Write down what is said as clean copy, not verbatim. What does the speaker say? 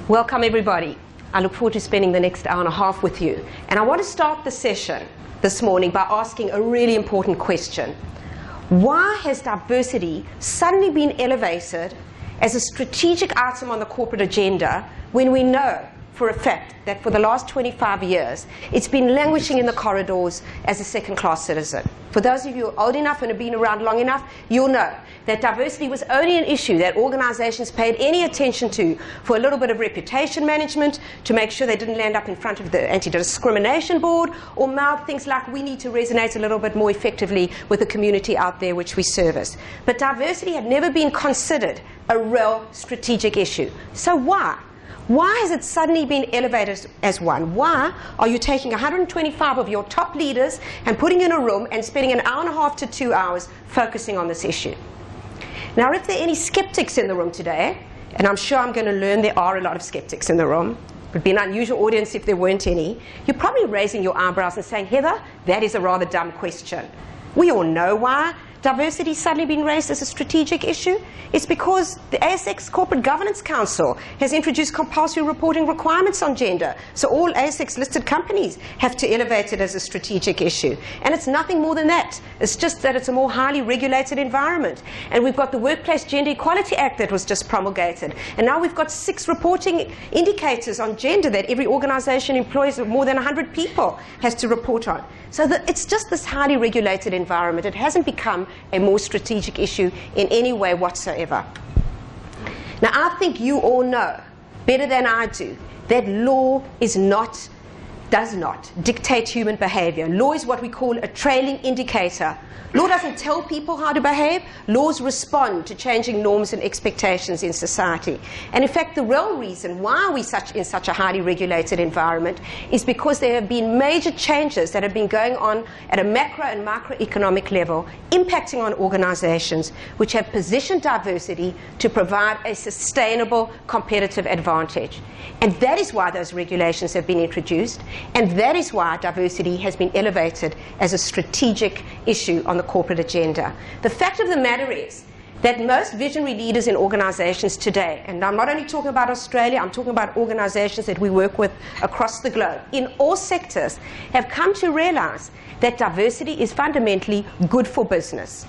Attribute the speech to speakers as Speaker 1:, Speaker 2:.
Speaker 1: Welcome everybody. I look forward to spending the next hour and a half with you. And I want to start the session this morning by asking a really important question. Why has diversity suddenly been elevated as a strategic item on the corporate agenda when we know for a fact that for the last 25 years it's been languishing in the corridors as a second-class citizen? For those of you who are old enough and have been around long enough, you'll know that diversity was only an issue that organizations paid any attention to for a little bit of reputation management, to make sure they didn't land up in front of the Anti-Discrimination Board, or mouth things like, we need to resonate a little bit more effectively with the community out there which we service. But diversity had never been considered a real strategic issue. So why? Why has it suddenly been elevated as one? Why are you taking 125 of your top leaders and putting in a room and spending an hour and a half to 2 hours focusing on this issue? Now, if there are any skeptics in the room today, and I'm sure I'm going to learn there are a lot of skeptics in the room, it would be an unusual audience if there weren't any, you're probably raising your eyebrows and saying, Heather, that is a rather dumb question. We all know why diversity suddenly been raised as a strategic issue. It's because the ASX Corporate Governance Council has introduced compulsory reporting requirements on gender. So all ASX listed companies have to elevate it as a strategic issue. And it's nothing more than that. It's just that it's a more highly regulated environment. And we've got the Workplace Gender Equality Act that was just promulgated. And now we've got 6 reporting indicators on gender that every organization employs more than 100 people has to report on. So it's just this highly regulated environment. It hasn't become a more strategic issue in any way whatsoever. Now, I think you all know better than I do that law does not dictate human behavior. Law is what we call a trailing indicator. Law doesn't tell people how to behave. Laws respond to changing norms and expectations in society. And in fact, the real reason why we're in such a highly regulated environment is because there have been major changes that have been going on at a macro and microeconomic level, impacting on organizations, which have positioned diversity to provide a sustainable competitive advantage. And that is why those regulations have been introduced, and that is why diversity has been elevated as a strategic issue on the corporate agenda. The fact of the matter is that most visionary leaders in organizations today, and I'm not only talking about Australia, I'm talking about organizations that we work with across the globe, in all sectors, have come to realize that diversity is fundamentally good for business.